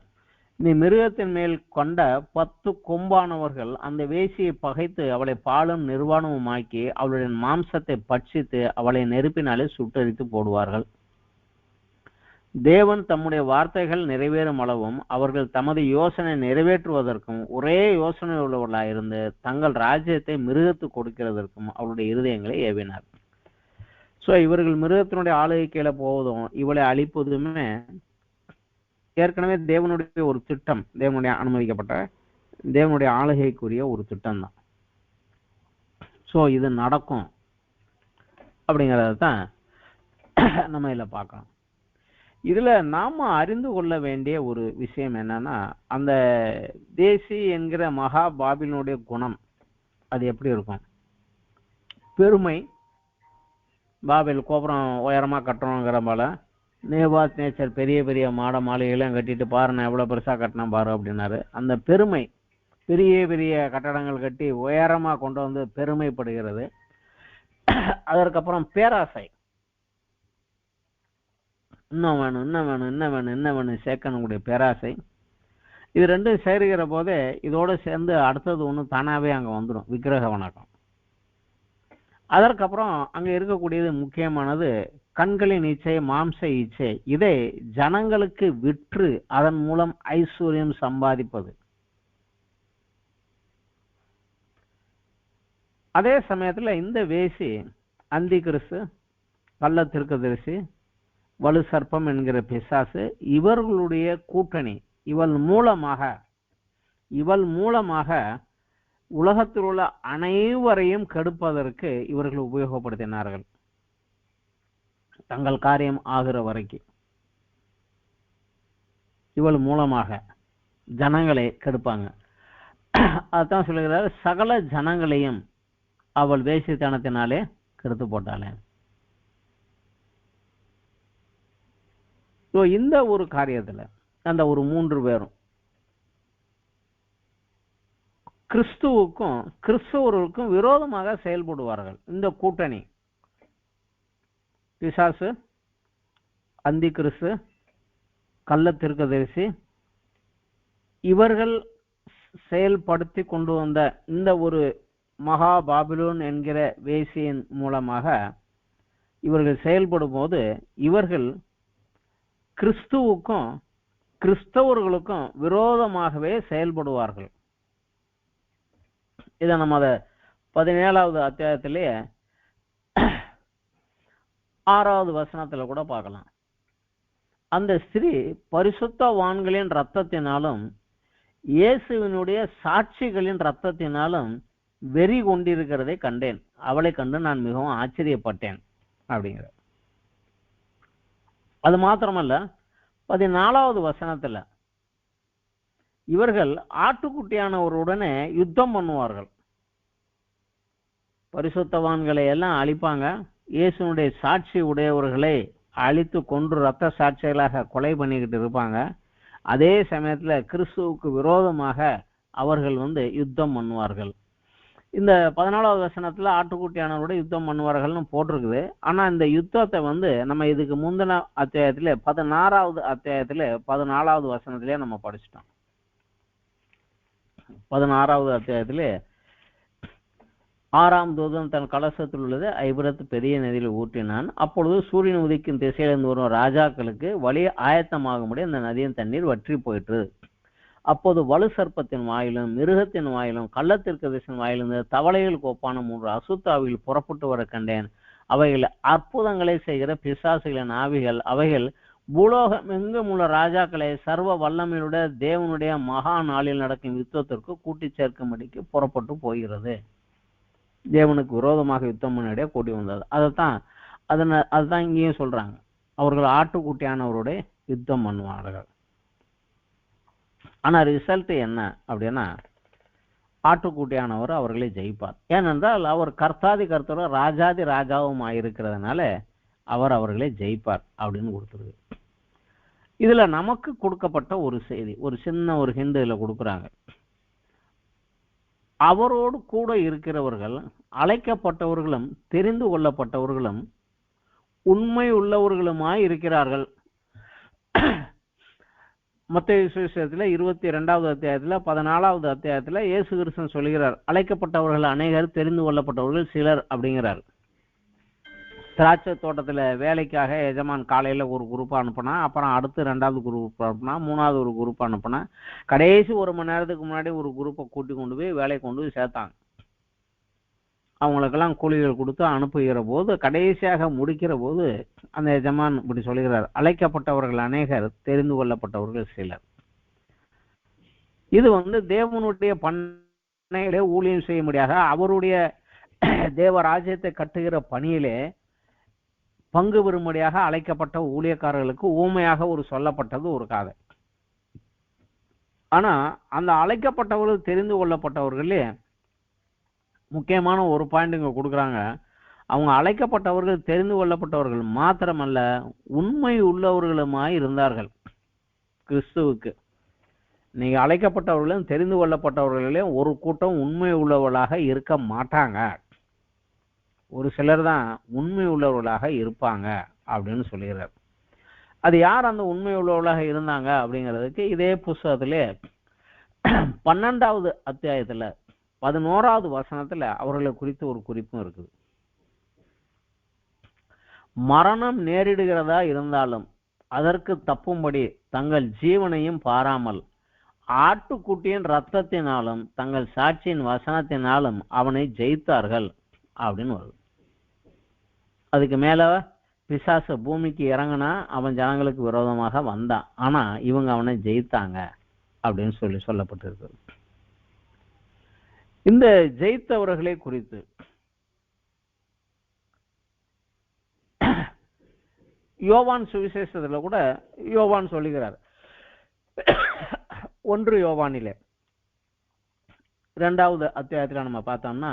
நீ மிருகத்தின் மேல் கொண்ட 10 கொம்பானவர்கள் அந்த வேசியை பகைத்து அவளை பாலும் நிர்வாணமும் ஆக்கி அவளுடைய மாம்சத்தை பட்சித்து அவளை நெருப்பினாலே சுட்டரித்து போடுவார்கள். தேவன் தம்முடைய வார்த்தைகள் நிறைவேறும் அளவும் அவர்கள் தமது யோசனை நிறைவேற்றுவதற்கும் ஒரே யோசனை உள்ளவர்களாயிருந்து தங்கள் ராஜ்யத்தை மிருகத்து கொடுக்கிறதற்கும் அவளுடைய இருதயங்களை ஏவினார். ஸோ இவர்கள் மிருகத்தினுடைய ஆளுகை கீழே போவதும் இவளை அழிப்பதுமே ஏற்கனவே தேவனுடைய ஒரு திட்டம், தேவனுடைய அனுமதிக்கப்பட்ட தேவனுடைய ஆளுகைக்குரிய ஒரு திட்டம் தான். ஸோ இது நடக்கும் அப்படிங்கிறத தான் நம்ம இதில் பார்க்கலாம். இதுல நாம அறிந்து கொள்ள வேண்டிய ஒரு விஷயம் என்னன்னா, அந்த தேசி என்கிற மகா பாபிலோனுடைய குணம் அது எப்படி இருக்கும்? பெருமை. பாபில் கோபுரம் உயரமா கட்டணுங்கிற போல நேபாத் நேச்சர் பெரிய பெரிய மாளிகைலாம் கட்டிட்டு பாரு நான் எவ்வளவு பெருசா கட்டினா பாரு அப்படின்னாரு. அந்த பெரிய பெரிய கட்டடங்கள் கட்டி உயரமா கொண்டு வந்து பெருமைப்படுகிறது. அதற்கப்புறம் பேராசை, இன்னும் வேணும் இன்னும் வேணும் இன்னும் வேணும் இன்னும் வேணும் சேர்க்கணுடைய பேராசை. இது ரெண்டும் சேருகிற போதே இதோட சேர்ந்து அடுத்தது ஒண்ணு தானாவே அங்க வந்துடும், விக்கிரக வணக்கம். அதற்கப்புறம் அங்க இருக்கக்கூடியது முக்கியமானது கண்களின் இச்சை, மாம்ச இச்சை. இதை ஜனங்களுக்கு விற்று அதன் மூலம் ஐஸ்வர்யம் சம்பாதிப்பது. அதே சமயத்துல இந்த வேசி அந்தி கிறிஸ்து, கள்ள தீர்க்கதரிசி, வலு சர்ப்பம் என்கிற பிசாசு, இவர்களுடைய கூட்டணி, இவள் மூலமாக உலகத்தில் உள்ள அனைவரையும் கெடுப்பதற்கு இவர்கள் உபயோகப்படுத்தினார்கள், தங்கள் காரியம் ஆகிற வரைக்கும். இவள் மூலமாக ஜனங்களை கெடுப்பாங்க. அதான் சொல்லுகிறார், சகல ஜனங்களையும் அவள் வேசித்தனத்தினாலே கெடுத்து போட்டாளே. இந்த ஒரு காரியத்துல அந்த ஒரு 3 பேரும் கிறிஸ்துவர்களுக்கும் விரோதமாக செயல்படுவார்கள். இந்த கூட்டணி பிசாசு, அந்தி கிறிஸ்து, கள்ள தீர்க்கதரிசி, இவர்கள் செயல்படுத்தி கொண்டு வந்த இந்த ஒரு மகா பாபிலோன் என்கிற வேசியின் மூலமாக இவர்கள் செயல்படும் போது இவர்கள் கிறிஸ்தவர்களுக்கும் விரோதமாகவே செயல்படுவார்கள். இதை நம்ம 17வது அத்தியாயத்திலே 6வது வசனத்துல கூட பார்க்கலாம். அந்த ஸ்திரீ பரிசுத்தவான்களின் இரத்தத்தினாலும் இயேசுவினுடைய சாட்சிகளின் இரத்தத்தினாலும் வெறி கொண்டிருக்கிறதை கண்டேன், அவளை கண்டு நான் மிகவும் ஆச்சரியப்பட்டேன் அப்படிங்கிற. அது மாத்திரமல்ல, 14வது வசனத்துல இவர்கள் ஆட்டுக்குட்டியானவருடனே யுத்தம் பண்ணுவார்கள். பரிசுத்தவான்களை எல்லாம் அழிப்பாங்க, இயேசுனுடைய சாட்சி உடையவர்களை அழித்து கொன்று இரத்த சாட்சிகளாக கொலை பண்ணிக்கிட்டு இருப்பாங்க. அதே சமயத்துல கிறிஸ்துவுக்கு விரோதமாக அவர்கள் யுத்தம் பண்ணுவார்கள். இந்த 14வது வசனத்துல ஆட்டுக்குட்டியானவரோட யுத்தம் பண்ணுவார்கள்னு போட்டிருக்குது. ஆனா இந்த யுத்தத்தை நம்ம இதுக்கு முந்தின அத்தியாயத்திலே 16வது அத்தியாயத்திலே 14வது வசனத்திலே நம்ம படிச்சிட்டோம். 16வது அத்தியாயத்திலே 6ஆம் தூதன் தன் கலசத்தில் உள்ளது ஐபிரத்து பெரிய நதியில் ஊற்றினான். அப்பொழுது சூரியன் உதிக்கும் திசையிலிருந்து வரும் ராஜாக்களுக்கு வழி ஆயத்தமாகும்படி அந்த நதியின் தண்ணீர் வற்றி போயிற்று. அப்போது வலு சர்ப்பத்தின் வாயிலும் மிருகத்தின் வாயிலும் கள்ளத்தீர்க்கதரிசியின் வாயிலிருந்து தவளைகளுக்கு ஒப்பான 3 அசுத்தாவிகள் புறப்பட்டு வர கண்டேன். அவைகள் அற்புதங்களை செய்கிற பிசாசுகளின் ஆவிகள். அவைகள் பூலோகம் எங்கும் உள்ள ராஜாக்களை சர்வ வல்லமையுடைய தேவனுடைய மகா நாளில் நடக்கும் யுத்தத்திற்கு கூட்டி சேர்க்கும்படிக்கு புறப்பட்டு போகிறது. தேவனுக்கு விரோதமாக யுத்தம் முன்னாடியே கூட்டி வந்தது. அதுதான் இங்கேயும் சொல்றாங்க, அவர்கள் ஆட்டுக்குட்டியானவருடைய யுத்தம் பண்ணுவார்கள். ஆனா ரிசல்ட் என்ன அப்படின்னா, ஆட்டுக்குட்டியானவர் அவர்களை ஜெயிப்பார். ஏனென்றால் அவர் கர்த்தாதி கர்த்தரும் ராஜாதி ராஜாவும் ஆயிருக்கிறதுனால அவர் அவர்களை ஜெயிப்பார் அப்படின்னு கொடுத்துருக்கு. இதுல நமக்கு கொடுக்கப்பட்ட ஒரு செய்தி, ஒரு சின்ன ஒரு ஹிண்ட் இதுல கொடுக்குறாங்க. அவரோடு கூட இருக்கிறவர்கள் அழைக்கப்பட்டவர்களும் தெரிந்து கொள்ளப்பட்டவர்களும் உண்மை உள்ளவர்களுமாய் இருக்கிறார்கள். மத்தேயு சுவிசேஷத்துல 22வது அத்தியாயத்துல 14வது அத்தியாயத்துல இயேசு கிறிஸ்து சொல்கிறார், அழைக்கப்பட்டவர்கள் அநேகர், தெரிந்து கொள்ளப்பட்டவர்கள் சிலர் அப்படிங்கிறார். திராட்சை தோட்டத்துல வேலைக்காக எஜமான் காலையில ஒரு குரூப் அனுப்பினா, அப்புறம் அடுத்து 2வது குரூப் அனுப்பினா, 3வது ஒரு குரூப் அனுப்பினா, கடைசி 1 மணி நேரத்துக்கு முன்னாடி ஒரு குரூப்பை கூட்டி கொண்டு போய் வேலையை கொண்டு போய் சேர்த்தாங்க. அவங்களுக்கெல்லாம் கூலிகள் கொடுத்து அனுப்புகிற போது கடைசியாக முடிக்கிற போது அந்த எஜமான் இப்படி சொல்கிறார், அழைக்கப்பட்டவர்கள் அநேகர், தெரிந்து கொள்ளப்பட்டவர்கள் சிலர். இது தேவனுடைய பண்ணையிலே ஊழியம் செய்ய முடியாத அவருடைய தேவ ராஜ்யத்தை கட்டுகிற பணியிலே பங்கு பெறும்படியாக அழைக்கப்பட்ட ஊழியக்காரர்களுக்கு ஊமையாக ஒரு சொல்லப்பட்டது ஒரு காதை. ஆனா அந்த அழைக்கப்பட்டவர்கள் தெரிந்து கொள்ளப்பட்டவர்களே முக்கியமான ஒரு பாயிண்ட் இங்க கொடுக்குறாங்க. அவங்க அழைக்கப்பட்டவர்கள் தெரிந்து கொள்ளப்பட்டவர்கள் மாத்திரமல்ல, உண்மை உள்ளவர்களுமாய் இருந்தார்கள் கிறிஸ்துவுக்கு. நீங்க அழைக்கப்பட்டவர்களும் தெரிந்து கொள்ளப்பட்டவர்களிலும் ஒரு கூட்டம் உண்மை உள்ளவர்களாக இருக்க மாட்டாங்க. ஒரு சிலர் தான் உண்மை உள்ளவர்களாக இருப்பாங்க அப்படின்னு சொல்லுகிறார். அது யார் அந்த உண்மை உள்ளவர்களாக இருந்தாங்க அப்படிங்கிறதுக்கு இதே புஸ்தகத்திலே 12வது அத்தியாயத்துல 11வது வசனத்துல அவர்களை குறித்து ஒரு குறிப்பும் இருக்குது. மரணம் நேரிடுகிறதா இருந்தாலும் அதற்கு தப்பும்படி தங்கள் ஜீவனையும் பாராமல் ஆட்டுக்குட்டியின் ரத்தத்தினாலும் தங்கள் சாட்சியின் வசனத்தினாலும் அவனை ஜெயித்தார்கள் அப்படின்னு வருது. அதுக்கு மேல பிசாசு பூமிக்கு இறங்கினா அவன் ஜனங்களுக்கு விரோதமாக வந்தான், ஆனா இவங்க அவனை ஜெயித்தாங்க அப்படின்னு சொல்லப்பட்டிருக்கு. இந்த ஜெயித்தவர்களை குறித்து யோவான் சுவிசேஷத்துல கூட யோவான் சொல்லுகிறார். 1 யோவானிலே 2வது அத்தியாயத்துல நம்ம பார்த்தோம்னா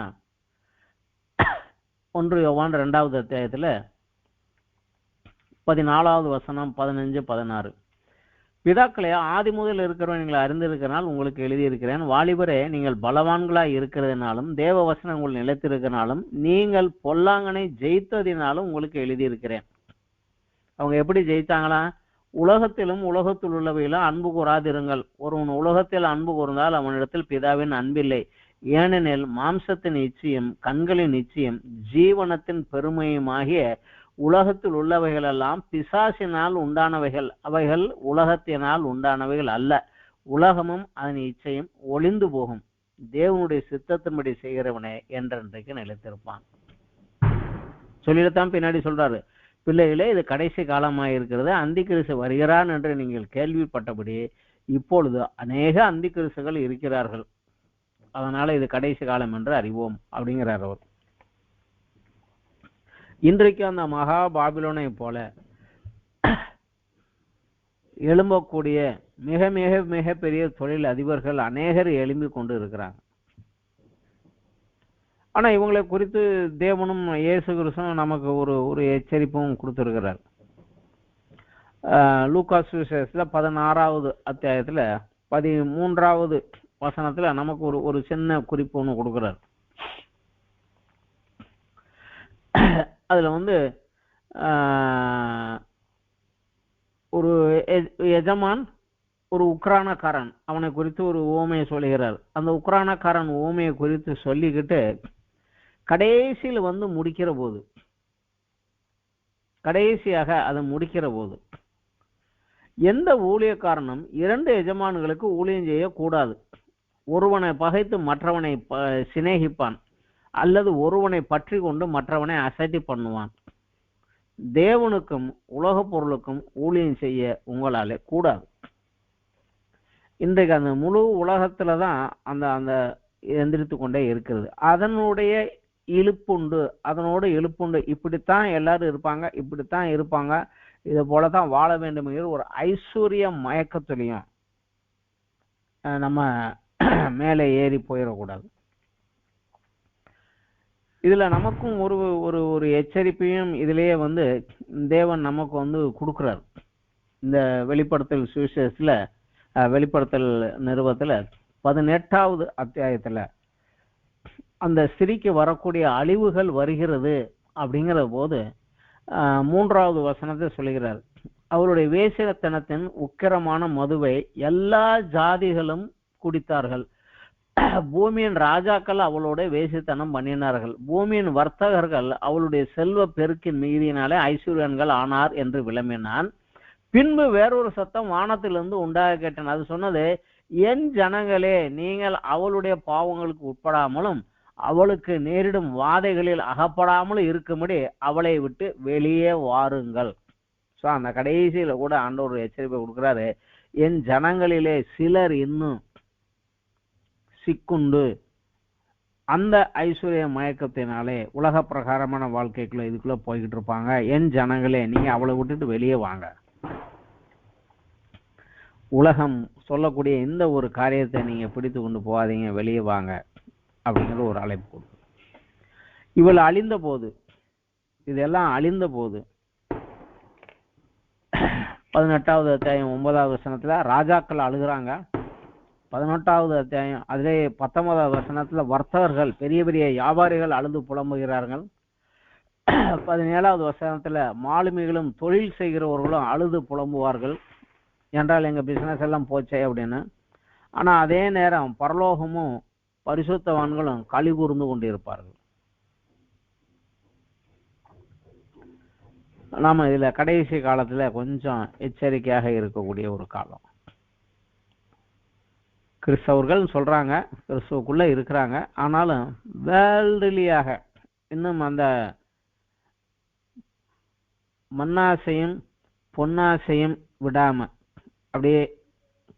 1 யோவான் 2வது அத்தியாயத்துல 14வது வசனம் 15 16 பிதாக்களே, ஆதி முதல் இருக்கிறவன் நீங்கள் அறிந்திருக்கிறனால் உங்களுக்கு எழுதியிருக்கிறேன். வாலிபரே, நீங்கள் பலவான்களாய் இருக்கிறதுனாலும் தேவ வசனம் உங்கள் நிலைத்திருக்கிறனாலும் நீங்கள் பொல்லாங்கனை ஜெயித்ததினாலும் உங்களுக்கு எழுதியிருக்கிறேன். அவங்க எப்படி ஜெயித்தாங்களா? உலகத்திலும் உலகத்தில் உள்ளவையிலும் அன்பு கூறாதிருங்கள். ஒருவன் உலகத்தில் அன்பு கூர்ந்தால் அவனிடத்தில் பிதாவின் அன்பில்லை. ஏனெனில் மாம்சத்தின் இச்சையும் கண்களின் இச்சையும் ஜீவனத்தின் பெருமையுமாகிய உலகத்தில் உள்ளவைகள் எல்லாம் பிசாசினால் உண்டானவைகள். அவைகள் உலகத்தினால் உண்டானவைகள் அல்ல. உலகமும் அதன் இச்சையும் ஒளிந்து போகும். தேவனுடைய சித்தத்தின்படி செய்கிறவனே என்றென்றைக்கு நிலைத்திருப்பான். சொல்லிடத்தான் பின்னாடி சொல்றாரு, பிள்ளைகளே, இது கடைசி காலமாக இருக்கிறது. அந்திகிறிஸ்து வருகிறான் என்று நீங்கள் கேள்விப்பட்டபடி இப்பொழுது அநேக அந்திகிறிஸ்துகள் இருக்கிறார்கள். அதனால இது கடைசி காலம் என்று அறிவோம் அப்படிங்கிறார் அவர். இன்றைக்கு அந்த மகா பாபிலோனை போல எழும்பக்கூடிய மிக மிக மிக பெரிய தொழில் அதிபர்கள் அநேகர் எழும்பி கொண்டு இருக்கிறாங்க. ஆனா இவங்களை குறித்து தேவனும் இயேசு கிறிஸ்துவும் நமக்கு ஒரு எச்சரிப்பும் கொடுத்திருக்கிறார். லூக்கா சுவிசேஷத்துல 16வது அத்தியாயத்துல 13வது வசனத்துல நமக்கு ஒரு சின்ன குறிப்பு ஒன்று கொடுக்கிறார். அதுல ஒரு எஜமான் ஒரு உக்ரானக்காரன் அவனை குறித்து ஒரு உவமையை சொல்லுகிறார். அந்த உக்ரானக்காரன் உவமையை குறித்து சொல்லிக்கிட்டு கடைசியில் முடிக்கிற போது, கடைசியாக அதை முடிக்கிற போது, எந்த ஊழியக்காரனும் 2 எஜமான்களுக்கு ஊழியம் செய்யக்கூடாது. ஒருவனை பகைத்து மற்றவனை சிநேகிப்பான், அல்லது ஒருவனை பற்றி கொண்டு மற்றவனை அசட்டி பண்ணுவான். தேவனுக்கும் உலக பொருளுக்கும் ஊழியம் செய்ய உங்களாலே கூடாது. இன்றைக்கு அந்த முழு உலகத்துலதான் அந்த எந்திரித்து கொண்டே இருக்கிறது. அதனுடைய இழுப்புண்டு இப்படித்தான் எல்லாரும் இருப்பாங்க, இப்படித்தான் இருப்பாங்க, இது போலதான் வாழ வேண்டும் என்கிற ஒரு ஐஸ்வர்ய மயக்கத்திலையும் நம்ம மேலே ஏறி போயிடக்கூடாது. இதுல நமக்கும் ஒரு எச்சரிப்பையும் இதிலேயே தேவன் நமக்கு கொடுக்கிறார். இந்த வெளிப்படுத்தல் சுவிசேஷத்துல வெளிப்படுத்தல் நிறுவத்துல 18வது அத்தியாயத்துல அந்த ஸ்திரீக்கு வரக்கூடிய அழிவுகள் வருகிறது அப்படிங்கிற போது 3வது வசனத்தை சொல்லுகிறார். அவருடைய வேசித்தனத்தின் உக்கிரமான மதுவை எல்லா ஜாதிகளும் குடித்தார்கள். பூமியின் ராஜாக்கள் அவளோட வேசித்தனம் பண்ணினார்கள். பூமியின் வர்த்தகர்கள் அவளுடைய செல்வ பெருக்கின் மீதியினாலே ஐஸ்வர்யன்கள் ஆனார் என்று விளம்பினான். பின்பு வேறொரு சத்தம் வானத்திலிருந்து உண்டாக கேட்டேன். அது சொன்னது, என் ஜனங்களே, நீங்கள் அவளுடைய பாவங்களுக்கு உட்படாமலும் அவளுக்கு நேரிடும் வாதைகளில் அகப்படாமலும் இருக்கும்படி அவளை விட்டு வெளியே வாருங்கள். ஸோ அந்த கடைசியில கூட ஆண்டவர் எச்சரிப்பை கொடுக்கிறாரு. என் ஜனங்களிலே சிலர் இன்னும் சிக்குண்டு அந்த ஐஸ்வர்ய மயக்கத்தினாலே உலக பிரகாரமான வாழ்க்கைக்குள்ள இதுக்குள்ள போய்கிட்டு இருப்பாங்க. என் ஜனங்களே, நீங்க அவளை விட்டுட்டு வெளியே வாங்க. உலகம் சொல்லக்கூடிய இந்த ஒரு காரியத்தை நீங்க பிடித்து கொண்டு போகாதீங்க, வெளியே வாங்க அப்படிங்கிற ஒரு அழைப்பு கொடுக்கும். இவள் அழிந்த போது, இதெல்லாம் அழிந்த போது 18வது அத்தியாயம் 9வது வசனத்துல ராஜாக்கள் அழுகிறாங்க, 18வது அத்தியாயம் அதிலே 19வது வசனத்துல வர்த்தகர்கள் பெரிய பெரிய வியாபாரிகள் அழுது புலம்புகிறார்கள். 17வது வசனத்துல மாலுமிகளும் தொழில் செய்கிறவர்களும் அழுது புலம்புவார்கள், என்றால் எங்க பிசினஸ் எல்லாம் போச்சே அப்படின்னு. ஆனா அதே நேரம் பரலோகமும் பரிசுத்தவான்களும் களி கூர்ந்து கொண்டிருப்பார்கள். நாம இதுல கடைசி காலத்துல கொஞ்சம் எச்சரிக்கையாக இருக்கக்கூடிய ஒரு காலம். கிறிஸ்தவர்கள் சொல்றாங்க, கிறிஸ்துவுக்குள்ள இருக்கிறாங்க, ஆனாலும் வேர்ல்டுலியாக இன்னும் அந்த மண்ணாசையும் பொன்னாசையும் விடாம அப்படியே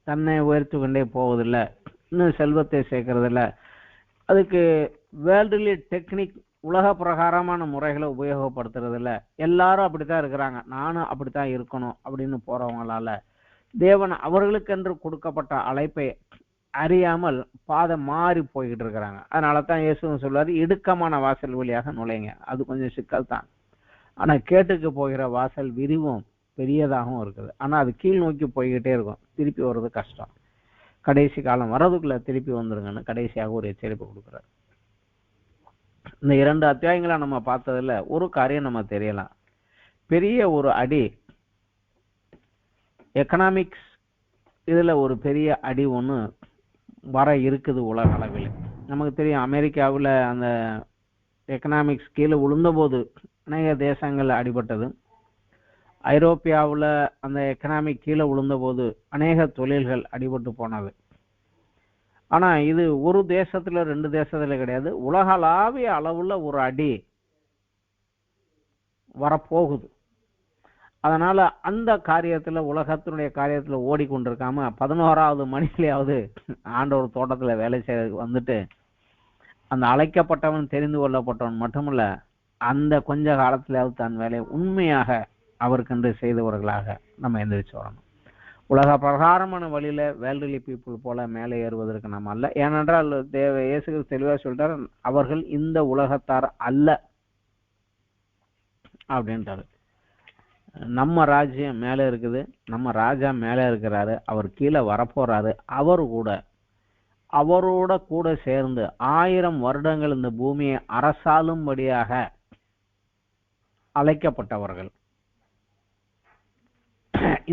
தன்னை உயர்த்து கொண்டே போவதில்லை, இன்னும் செல்வத்தை சேர்க்கறதில்ல. அதுக்கு வேர்ல்டுலி டெக்னிக் உலக பிரகாரமான முறைகளை உபயோகப்படுத்துறதில்ல. எல்லாரும் அப்படித்தான் இருக்கிறாங்க, நானும் அப்படித்தான் இருக்கணும் அப்படின்னு போறவங்களால தேவன் அவர்களுக்கென்று கொடுக்கப்பட்ட அழைப்பை அறியாமல் பாதை மாறி போய்கிட்டு இருக்கிறாங்க. அதனால தான் இயேசுன்னு சொல்றாரு, இடுக்கமான வாசல் வழியாக நுழைங்க. அது கொஞ்சம் சிக்கல் தான், ஆனா கேட்டுக்கு போகிற வாசல் விரிவும் பெரியதாகவும் இருக்குது. ஆனா அது கீழ் நோக்கி போய்கிட்டே இருக்கும், திருப்பி வர்றது கஷ்டம். கடைசி காலம் வர்றதுக்குள்ள திருப்பி வந்துருங்கன்னு கடைசியாக ஒரு எச்சரிப்பு கொடுக்குறாரு. இந்த 2 அத்தியாயங்களை நம்ம பார்த்ததுல ஒரு காரியம் நம்ம தெரியலாம். பெரிய ஒரு அடி எக்கனாமிக்ஸ் இதுல ஒரு பெரிய அடி ஒண்ணு வர இருக்குது உலக அளவில். நமக்கு தெரியும், அமெரிக்காவில் அந்த எக்கனாமிக்ஸ் கீழே விழுந்த போது அநேக தேசங்கள் அடிபட்டது. ஐரோப்பியாவில் அந்த எக்கனாமிக் கீழே விழுந்த போது அநேக தொழில்கள் அடிபட்டு போனது. ஆனா இது ஒரு தேசத்துல 2 தேசத்துல கிடையாது, உலகளாவிய அளவுல ஒரு அடி வரப்போகுது. அதனால அந்த காரியத்துல, உலகத்தினுடைய காரியத்துல ஓடிக்கொண்டிருக்காம 11வது மணிலையாவது ஆண்டவர் தோட்டத்துல வேலை செய்ய வந்துட்டு, அந்த அழைக்கப்பட்டவன் தெரிந்து கொள்ளப்பட்டவன் மட்டுமல்ல, அந்த கொஞ்ச காலத்திலாவது தன் வேலையை உண்மையாக அவருக்கென்று செய்தவர்களாக நம்ம எந்திரிச்சு வரணும். உலக பிரகாரமான வழியில வேல்டுலி பீப்புள் போல மேலே ஏறுவதற்கு நம்ம அல்ல. ஏனென்றால் இயேசு தெளிவா சொல்லிட்டாரு, அவர்கள் இந்த உலகத்தார் அல்ல அப்படின்ட்டாரு. நம்ம ராஜ்யம் மேல இருக்குது, நம்ம ராஜா மேல இருக்கிறாரு, அவர் கீழே வரப்போறாரு. அவரோட கூட சேர்ந்து 1000 வருடங்கள் இந்த பூமியை அரசாளும்படியாக அழைக்கப்பட்டவர்கள்.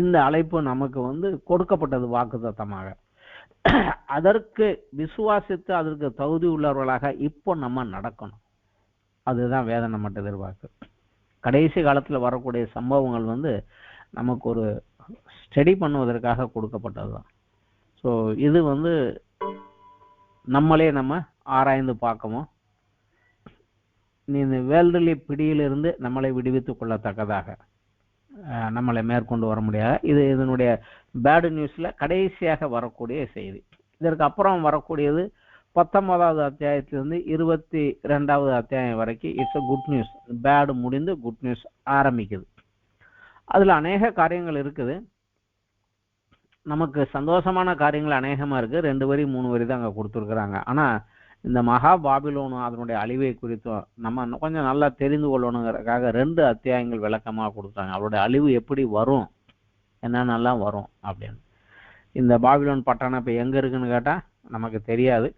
இந்த அழைப்பு நமக்கு கொடுக்கப்பட்டது வாக்குத்தத்தமாக. அதற்கு விசுவாசித்து அதற்கு தகுதி உள்ளவர்களாக இப்போ நம்ம நடக்கணும். அதுதான் வேதம் நம்மகிட்ட எதிர்பார்க்கு. கடைசி காலத்துல வரக்கூடிய சம்பவங்கள் நமக்கு ஒரு ஸ்டடி பண்ணுவதற்காக கொடுக்கப்பட்டதுதான். ஸோ இது நம்மளே நம்ம ஆராய்ந்து பார்க்கணும். நீ இந்த வேல்டுலி பிடியிலிருந்து நம்மளை விடுவித்துக் கொள்ளத்தக்கதாக நம்மளை மேற்கொண்டு வர முடியாது. இது இதனுடைய பேடு நியூஸ்ல கடைசியாக வரக்கூடிய செய்தி. இதற்கு அப்புறம் வரக்கூடியது 19வது அத்தியாயத்திலிருந்து 22வது அத்தியாயம் வரைக்கும் இட்ஸ் குட் நியூஸ். பேடு முடிந்து குட் நியூஸ் ஆரம்பிக்குது. அதுல அநேக காரியங்கள் இருக்குது, நமக்கு சந்தோஷமான காரியங்கள் அநேகமா இருக்கு. 2 வரி 3 வரி தான் அங்க கொடுத்துருக்குறாங்க. ஆனா இந்த மகா பாபிலோனும் அதனுடைய அழிவை குறித்தும் நம்ம கொஞ்சம் நல்லா தெரிந்து கொள்ளணுங்கிறதுக்காக 2 அத்தியாயங்கள் விளக்கமாக கொடுத்தாங்க. அவருடைய அழிவு எப்படி வரும், என்னென்னலாம் வரும் அப்படின்னு. இந்த பாபிலோன் பட்டணம் இப்ப எங்க இருக்குன்னு கேட்டா நமக்கு தெரியாது.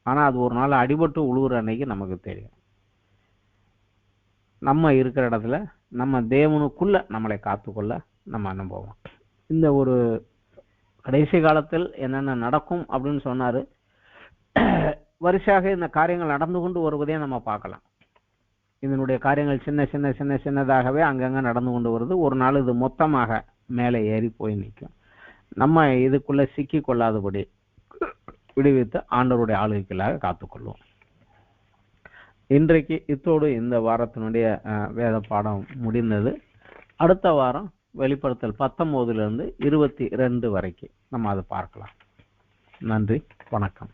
ஆனா அது ஒரு நாள் அடிபட்டு உழுவுற அன்னைக்கு நமக்கு தெரியும். நம்ம இருக்கிற இடத்துல நம்ம தேவனுக்குள்ள நம்மளை காத்துக்கொள்ள நம்ம அனுபவம். இந்த ஒரு கடைசி காலத்தில் என்னென்ன நடக்கும் அப்படின்னு சொன்னாரு. வரிசையாக இந்த காரியங்கள் நடந்து கொண்டு வருவதே நம்ம பார்க்கலாம். இதனுடைய காரியங்கள் சின்ன சின்ன சின்ன சின்னதாகவே அங்கங்க நடந்து கொண்டு வருது. ஒரு நாள் இது மொத்தமாக மேலே ஏறி போய் நிற்கும். நம்ம இதுக்குள்ள சிக்கி கொள்ளாதபடி விடுவித்து ஆண்டவருடைய ஆளுகைகளாக காத்துக்கொள்வோம். இன்றைக்கு இத்தோடு இந்த வாரத்தினுடைய வேத பாடம் முடிந்தது. அடுத்த வாரம் வெளிப்படுத்தல் 19 இருந்து 22 வரைக்கும் நம்ம அதை பார்க்கலாம். நன்றி, வணக்கம்.